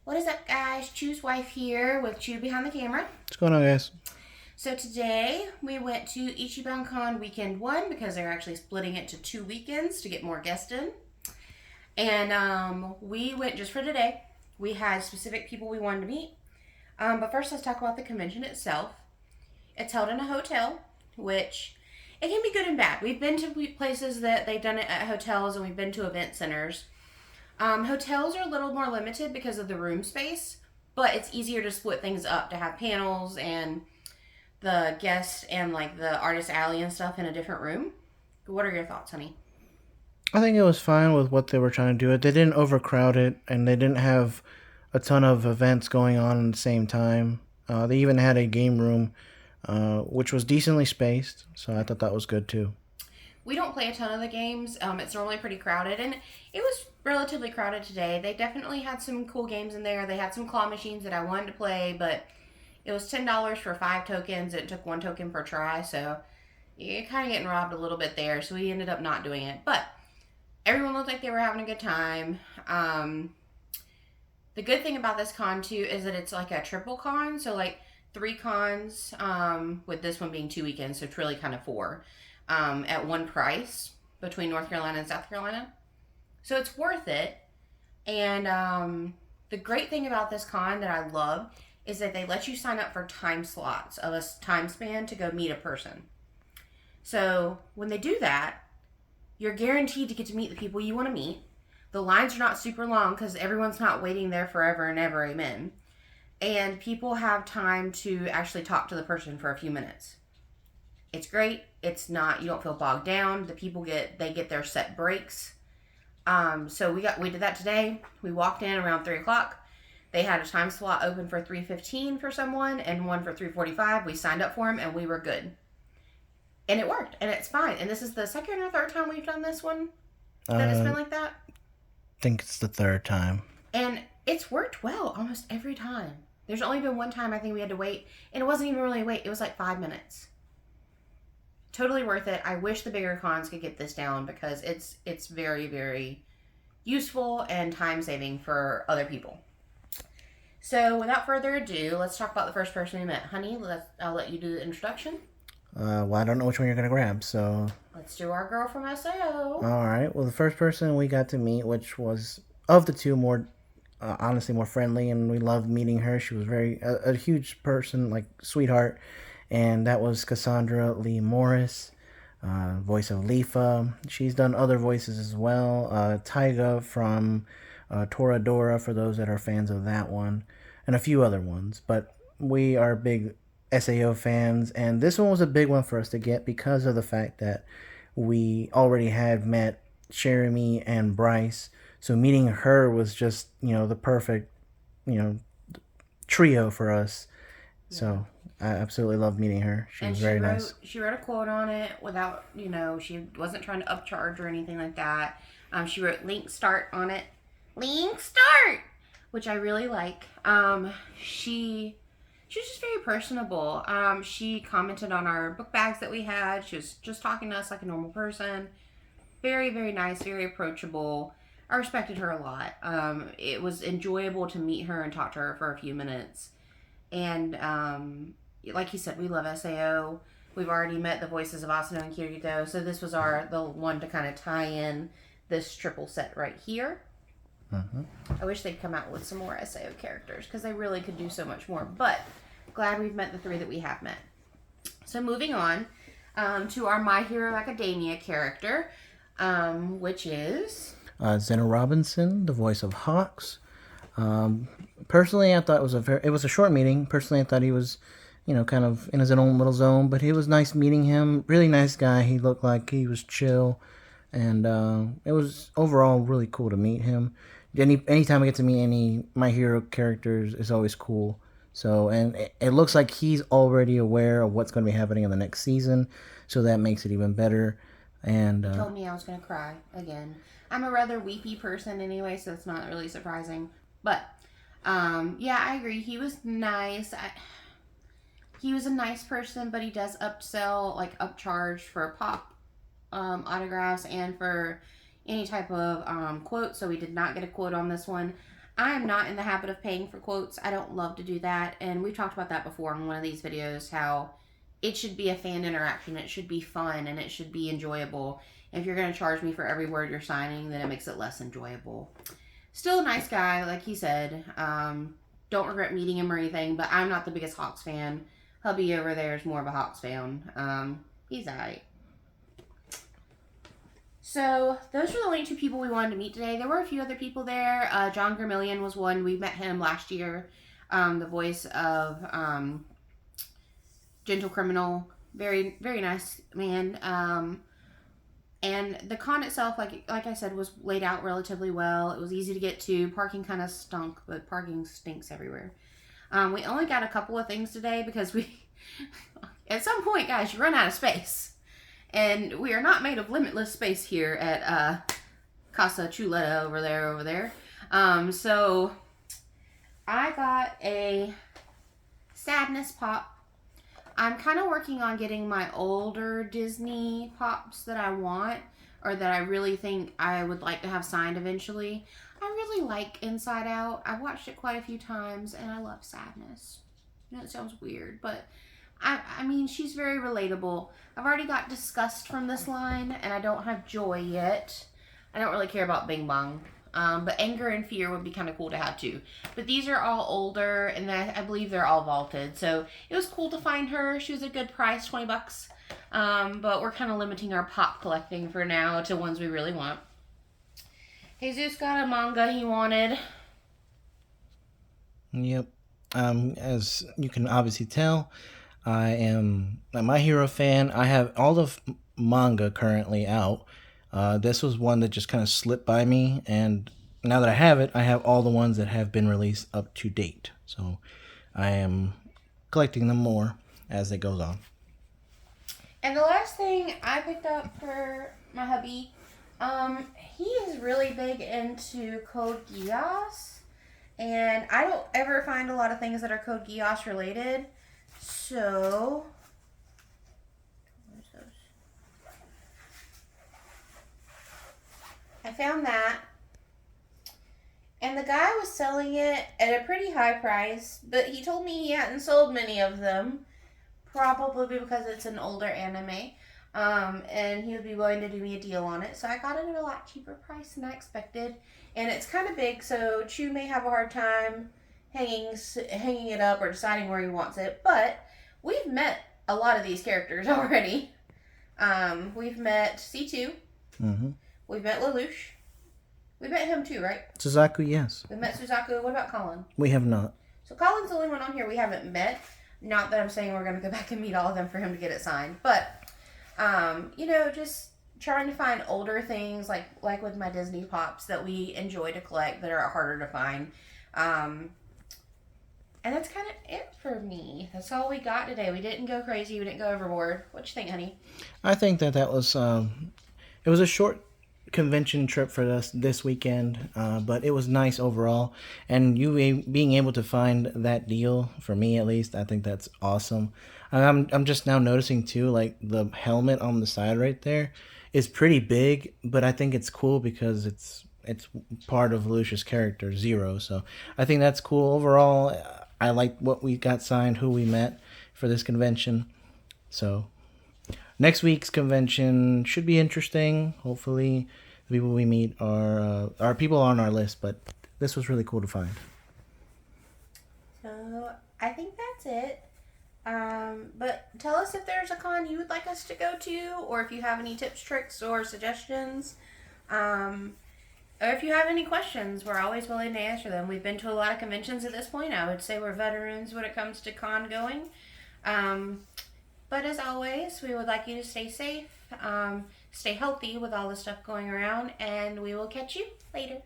What is up, guys? Chew's wife here with Chew behind the camera. What's going on, guys? So today we went to IchibanCon weekend one because they're actually splitting it to 2 weekends to get more guests in. And we went just for today. We had specific people we wanted to meet. But first, let's talk about the convention itself. It's held in a hotel, which it can be good and bad. We've been to places that they've done it at hotels, and we've been to event centers. Hotels are a little more limited because of the room space, but it's easier to split things up to have panels and the guests and like the artist alley and stuff in a different room. What are your thoughts, honey? I think it was fine with what they were trying to do. They didn't overcrowd it, and they didn't have a ton of events going on at the same time. They even had a game room, which was decently spaced, so I thought that was good too. We don't play a ton of the games. It's normally pretty crowded, and it was relatively crowded today. They definitely had some cool games in there. They had some claw machines that I wanted to play, but it was $10 for 5 tokens. It took 1 token per try, so you're kind of getting robbed a little bit there. So we ended up not doing it, but everyone looked like they were having a good time. The good thing about this con too is that it's like a triple con, so like 3 cons, with this one being 2 weekends, so it's really kind of 4, at one price between North Carolina and South Carolina. So it's worth it. And the great thing about this con that I love is that they let you sign up for time slots of a time span to go meet a person. So when they do that, you're guaranteed to get to meet the people you want to meet. The lines are not super long because everyone's not waiting there forever and ever, amen. And people have time to actually talk to the person for a few minutes. It's great. It's not, you don't feel bogged down. The people get their set breaks. So we did that today. We walked in around 3 o'clock. They had a time slot open for 3:15 for someone and one for 3:45. We signed up for them and we were good. And it worked, and it's fine. And this is the second or third time we've done this one that it's been I like that. think it's the third time. And it's worked well almost every time. There's only been one time I think we had to wait, and it wasn't even really a wait. It was like 5 minutes. Totally worth it. I wish the bigger cons could get this down because it's very, very useful and time saving for other people. So without further ado, let's talk about the first person we met. Honey, I'll let you do the introduction. Well, I don't know which one you're gonna grab, so Let's do our girl from SAO. all right. Well, the first person we got to meet, which was of the two more, honestly, more friendly, and we loved meeting her. She was a huge person, like sweetheart, and that was Cassandra Lee Morris, voice of Lifa. She's done other voices as well. Tyga from Toradora, for those that are fans of that one, and a few other ones. But we are big SAO fans, and this one was a big one for us to get because of the fact that we already had met Jeremy and Bryce. So meeting her was just, the perfect, you know, trio for us. Yeah. So I absolutely loved meeting her. She And was very nice. she wrote a quote on it without, she wasn't trying to upcharge or anything like that. She wrote link start on it. Link start! Which I really like. She was just very personable. She commented on our book bags that we had. She was just talking to us like a normal person. Very, very nice, very approachable. I respected her a lot. It was enjoyable to meet her and talk to her for a few minutes. And like you said, we love SAO. We've already met the voices of Asano and Kirito, so this was the one to kind of tie in this triple set right here. Mm-hmm. I wish they'd come out with some more SAO characters because they really could do so much more. But glad we've met the 3 that we have met. So moving on to our My Hero Academia character, which is Zena Robinson, the voice of Hawks. Personally, I thought it was a short meeting. Personally, I thought he was, kind of in his own little zone, but it was nice meeting him. Really nice guy. He looked like he was chill, and it was overall really cool to meet him. Anytime I get to meet any My Hero characters is always cool. So, and it looks like he's already aware of what's going to be happening in the next season, so that makes it even better. And he told me I was going to cry again. I'm a rather weepy person anyway, so it's not really surprising. But yeah, I agree. He was nice. He was a nice person, but he does upcharge for pop autographs and for any type of quote. So we did not get a quote on this one. I am not in the habit of paying for quotes. I don't love to do that. And we've talked about that before in one of these videos, how it should be a fan interaction. It should be fun and it should be enjoyable. If you're going to charge me for every word you're signing, then it makes it less enjoyable. Still a nice guy, like he said. Don't regret meeting him or anything, but I'm not the biggest Hawks fan. Hubby over there is more of a Hawks fan. He's alright. So those were the only two people we wanted to meet today. There were a few other people there. John Gramillion was one. We met him last year. The voice of Gentle Criminal. Very, very nice man. And the con itself, like I said, was laid out relatively well. It was easy to get to. Parking kind of stunk, but parking stinks everywhere. We only got a couple of things today because we, at some point, guys, you run out of space. And we are not made of limitless space here at Casa Chuleta over there. So I got a sadness pop. I'm kind of working on getting my older Disney pops that I want, or that I really think I would like to have signed eventually. I really like Inside Out. I've watched it quite a few times, and I love Sadness. I know it sounds weird, but I mean, she's very relatable. I've already got Disgust from this line, and I don't have Joy yet. I don't really care about Bing Bong. But Anger and Fear would be kind of cool to have too. But these are all older, and I believe they're all vaulted. So it was cool to find her. She was a good price, $20. But we're kind of limiting our pop collecting for now to ones we really want. Jesus got a manga he wanted. Yep. As you can obviously tell, I am a My Hero fan. I have all the manga currently out. This was one that just kind of slipped by me, and now that I have it, I have all the ones that have been released up to date. So I am collecting them more as it goes on. And the last thing I picked up for my hubby, he is really big into Code Geass, and I don't ever find a lot of things that are Code Geass related. So, where's those? I found that, and the guy was selling it at a pretty high price, but he told me he hadn't sold many of them, probably because it's an older anime, and he would be willing to do me a deal on it. So I got it at a lot cheaper price than I expected, and it's kind of big, so Chu may have a hard time hanging it up or deciding where he wants it. But we've met a lot of these characters already. We've met C2. Mm-hmm. We've met Lelouch. We met him too, right? Suzaku, yes. We met Suzaku. What about Colin? We have not. So Colin's the only one on here we haven't met. Not that I'm saying we're going to go back and meet all of them for him to get it signed. But, just trying to find older things like with my Disney pops that we enjoy to collect that are harder to find. And that's kind of it for me. That's all we got today. We didn't go crazy. We didn't go overboard. What you think, honey? I think that was it was a short convention trip for us this weekend, but it was nice overall. And you being able to find that deal, for me at least, I think that's awesome. And I'm just now noticing too, like the helmet on the side right there is pretty big, but I think it's cool because it's part of Lucia's character Zero. So I think that's cool overall. I like what we got signed, who we met for this convention. So next week's convention should be interesting. Hopefully the people we meet are people on our list, but this was really cool to find. So I think that's it. But tell us if there's a con you would like us to go to, or if you have any tips, tricks, or suggestions. Or if you have any questions, we're always willing to answer them. We've been to a lot of conventions at this point. I would say we're veterans when it comes to con going. But as always, we would like you to stay safe, stay healthy with all the stuff going around, and we will catch you later.